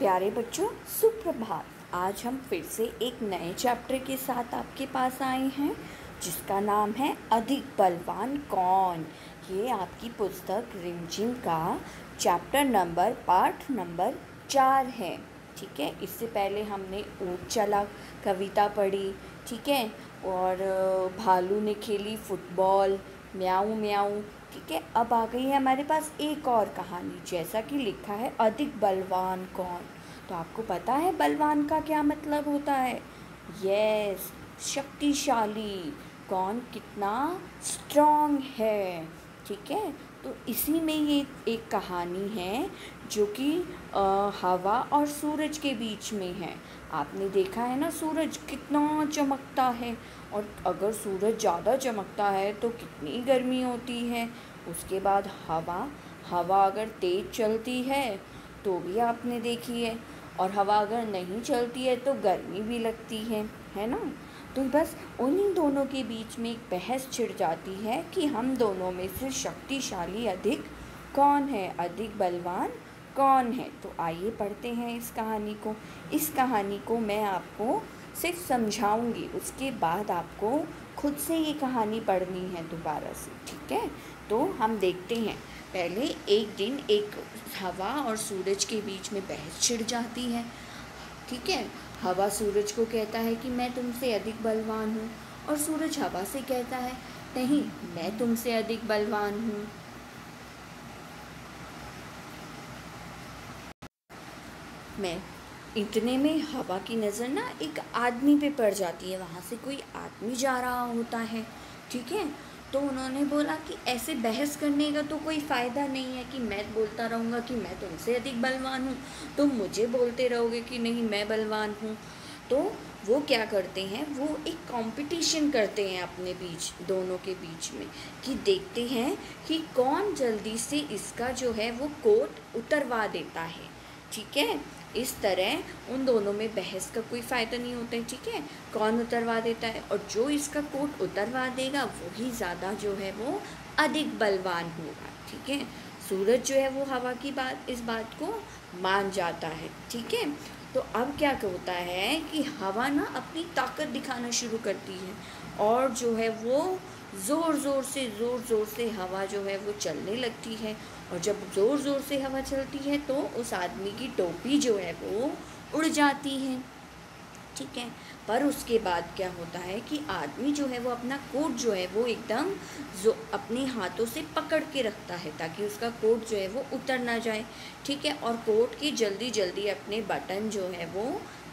प्यारे बच्चों, सुप्रभात। आज हम फिर से एक नए चैप्टर के साथ आपके पास आए हैं जिसका नाम है अधिक बलवान कौन। ये आपकी पुस्तक रिमझिम का चैप्टर नंबर पाठ नंबर 4 है। ठीक है, इससे पहले हमने ऊँट चला कविता पढ़ी। ठीक है, और भालू ने खेली फुटबॉल, म्याऊं म्याऊं। ठीक है, अब आ गई है हमारे पास एक और कहानी, जैसा कि लिखा है अधिक बलवान कौन। तो आपको पता है बलवान का क्या मतलब होता है? यस, शक्तिशाली। कौन कितना स्ट्रॉन्ग है। ठीक है, तो इसी में ये एक कहानी है जो कि हवा और सूरज के बीच में है। आपने देखा है ना, सूरज कितना चमकता है, और अगर सूरज ज़्यादा चमकता है तो कितनी गर्मी होती है। उसके बाद हवा अगर तेज़ चलती है तो भी आपने देखी है, और हवा अगर नहीं चलती है तो गर्मी भी लगती है ना। तो बस उन्हीं दोनों के बीच में एक बहस छिड़ जाती है कि हम दोनों में से शक्तिशाली अधिक कौन है, अधिक बलवान कौन है। तो आइए पढ़ते हैं इस कहानी को। इस कहानी को मैं आपको सिर्फ समझाऊंगी, उसके बाद आपको खुद से ये कहानी पढ़नी है दोबारा से। ठीक है, तो हम देखते हैं। पहले एक दिन एक हवा और सूरज के बीच में बहस छिड़ जाती है। ठीक है, हवा सूरज को कहता है कि मैं तुमसे अधिक बलवान हूँ, और सूरज हवा से कहता है नहीं, मैं तुमसे अधिक बलवान हूँ। मैं इतने में हवा की नज़र ना एक आदमी पे पड़ जाती है। वहाँ से कोई आदमी जा रहा होता है। ठीक है, तो उन्होंने बोला कि ऐसे बहस करने का तो कोई फ़ायदा नहीं है कि मैं बोलता रहूँगा कि मैं तुमसे अधिक बलवान हूँ, तुम मुझे बोलते रहोगे कि नहीं मैं बलवान हूँ। तो वो क्या करते हैं, वो एक कंपटीशन करते हैं अपने बीच, दोनों के बीच में, कि देखते हैं कि कौन जल्दी से इसका जो है वो कोट उतरवा देता है। ठीक है, इस तरह उन दोनों में बहस का कोई फ़ायदा नहीं होता है। ठीक है, कौन उतरवा देता है, और जो इसका कोट उतरवा देगा वही ज़्यादा जो है वो अधिक बलवान होगा। ठीक है, सूरज जो है वो हवा की इस बात को मान जाता है। ठीक है, तो अब क्या होता है कि हवा ना अपनी ताकत दिखाना शुरू करती है, और जो है वो ज़ोर ज़ोर से हवा जो है वो चलने लगती है। और जब ज़ोर से हवा चलती है तो उस आदमी की टोपी जो है वो उड़ जाती है। ठीक है, पर उसके बाद क्या होता है कि आदमी जो है वो अपना कोट जो है वो एकदम जो अपने हाथों से पकड़ के रखता है ताकि उसका कोट जो है वो उतर ना जाए। ठीक है, और कोट की जल्दी अपने बटन जो है वो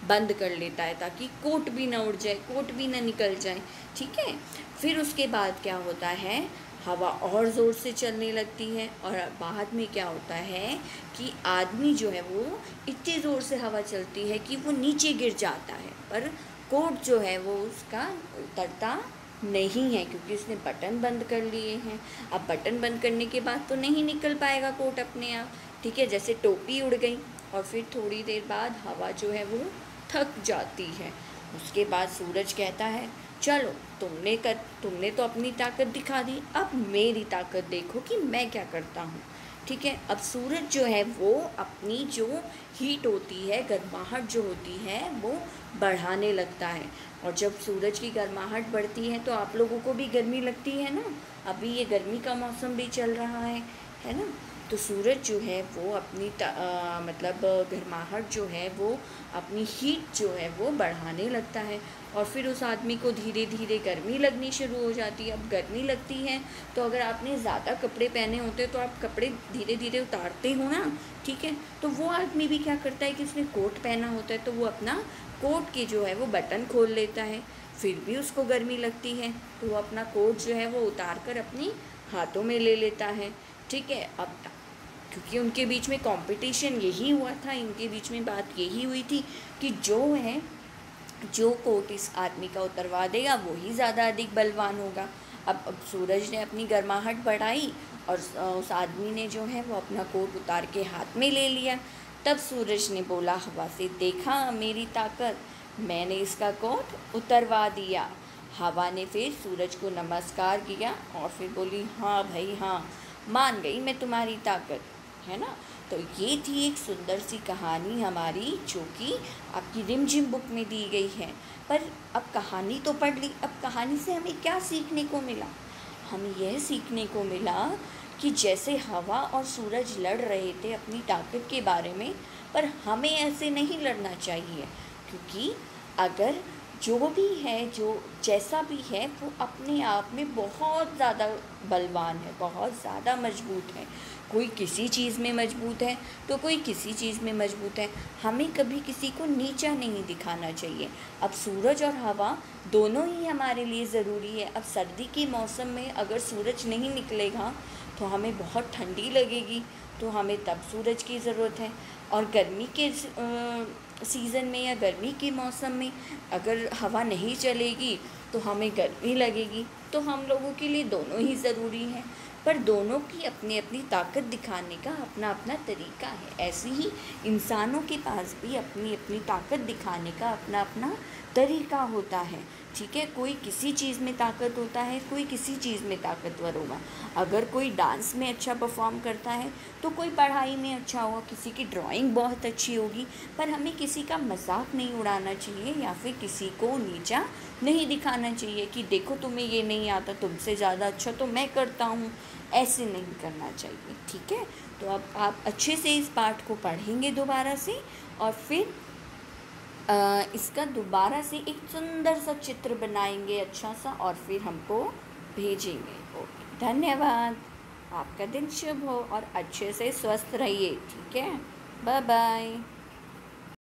बंद कर लेता है ताकि कोट भी ना उड़ जाए, कोट भी ना निकल जाए। ठीक है, फिर उसके बाद क्या होता है, हवा और ज़ोर से चलने लगती है, और बाद में क्या होता है कि आदमी जो है वो इतनी ज़ोर से हवा चलती है कि वो नीचे गिर जाता है, पर कोट जो है वो उसका उतरता नहीं है क्योंकि उसने बटन बंद कर लिए हैं। अब बटन बंद करने के बाद तो नहीं निकल पाएगा कोट अपने आप। ठीक है, जैसे टोपी उड़ गई, और फिर थोड़ी देर बाद हवा जो है वो थक जाती है। उसके बाद सूरज कहता है चलो तुमने तो अपनी ताकत दिखा दी, अब मेरी ताकत देखो कि मैं क्या करता हूँ। ठीक है, अब सूरज जो है वो अपनी जो हीट होती है, गर्माहट जो होती है वो बढ़ाने लगता है। और जब सूरज की गर्माहट बढ़ती है तो आप लोगों को भी गर्मी लगती है ना, अभी ये गर्मी का मौसम भी चल रहा है ना। तो सूरज जो है वो अपनी मतलब गर्माहट जो है वो अपनी हीट जो है वो बढ़ाने लगता है, और फिर उस आदमी को धीरे धीरे गर्मी लगनी शुरू हो जाती है। अब गर्मी लगती है तो अगर आपने ज़्यादा कपड़े पहने होते तो आप कपड़े धीरे धीरे उतारते हो ना। ठीक है, तो वो आदमी भी क्या करता है कि उसने कोट पहना होता है तो वो अपना कोट के जो है वो बटन खोल लेता है, फिर भी उसको गर्मी लगती है तो वो अपना कोट जो है वो उतार कर अपनी हाथों में ले लेता है। ठीक है, अब क्योंकि उनके बीच में कंपटीशन यही हुआ था, इनके बीच में बात यही हुई थी कि जो कोट इस आदमी का उतरवा देगा वही ज़्यादा अधिक बलवान होगा। अब सूरज ने अपनी गर्माहट बढ़ाई और उस आदमी ने जो है वो अपना कोट उतार के हाथ में ले लिया। तब सूरज ने बोला हवा से, देखा मेरी ताकत, मैंने इसका कोट उतरवा दिया। हवा ने फिर सूरज को नमस्कार किया और फिर बोली हाँ भाई हाँ, मान गई मैं तुम्हारी ताकत, है ना। तो ये थी एक सुंदर सी कहानी हमारी, जो कि आपकी रिमझिम बुक में दी गई है। पर अब कहानी तो पढ़ ली, अब कहानी से हमें क्या सीखने को मिला? हमें यह सीखने को मिला कि जैसे हवा और सूरज लड़ रहे थे अपनी ताकत के बारे में, पर हमें ऐसे नहीं लड़ना चाहिए, क्योंकि अगर जो भी है, जो जैसा भी है, वो अपने आप में बहुत ज़्यादा बलवान है, बहुत ज़्यादा मजबूत है। कोई किसी चीज़ में मजबूत है तो कोई किसी चीज़ में मजबूत है। हमें कभी किसी को नीचा नहीं दिखाना चाहिए। अब सूरज और हवा दोनों ही हमारे लिए ज़रूरी है। अब सर्दी के मौसम में अगर सूरज नहीं निकलेगा तो हमें बहुत ठंडी लगेगी, तो हमें तब सूरज की ज़रूरत है। और गर्मी के सीज़न में या गर्मी के मौसम में अगर हवा नहीं चलेगी तो हमें गर्मी लगेगी। तो हम लोगों के लिए दोनों ही ज़रूरी हैं, पर दोनों की अपनी अपनी ताकत दिखाने का अपना अपना तरीका है। ऐसे ही इंसानों के पास भी अपनी अपनी ताकत दिखाने का अपना अपना तरीका होता है। ठीक है, कोई किसी चीज़ में ताकत होता है, कोई किसी चीज़ में ताकतवर होगा। अगर कोई डांस में अच्छा परफॉर्म करता है तो कोई पढ़ाई में अच्छा होगा, किसी की ड्राइंग बहुत अच्छी होगी। पर हमें किसी का मजाक नहीं उड़ाना चाहिए या फिर किसी को नीचा नहीं दिखाना चाहिए कि देखो तुम्हें ये नहीं आता, तुमसे ज़्यादा अच्छा तो मैं करता हूँ। ऐसे नहीं करना चाहिए। ठीक है, तो अब आप अच्छे से इस पाठ को पढ़ेंगे दोबारा से, और फिर इसका दोबारा से एक सुंदर सा चित्र बनाएंगे अच्छा सा, और फिर हमको भेजेंगे। ओके, धन्यवाद। आपका दिन शुभ हो और अच्छे से स्वस्थ रहिए। ठीक है, बाय बाय।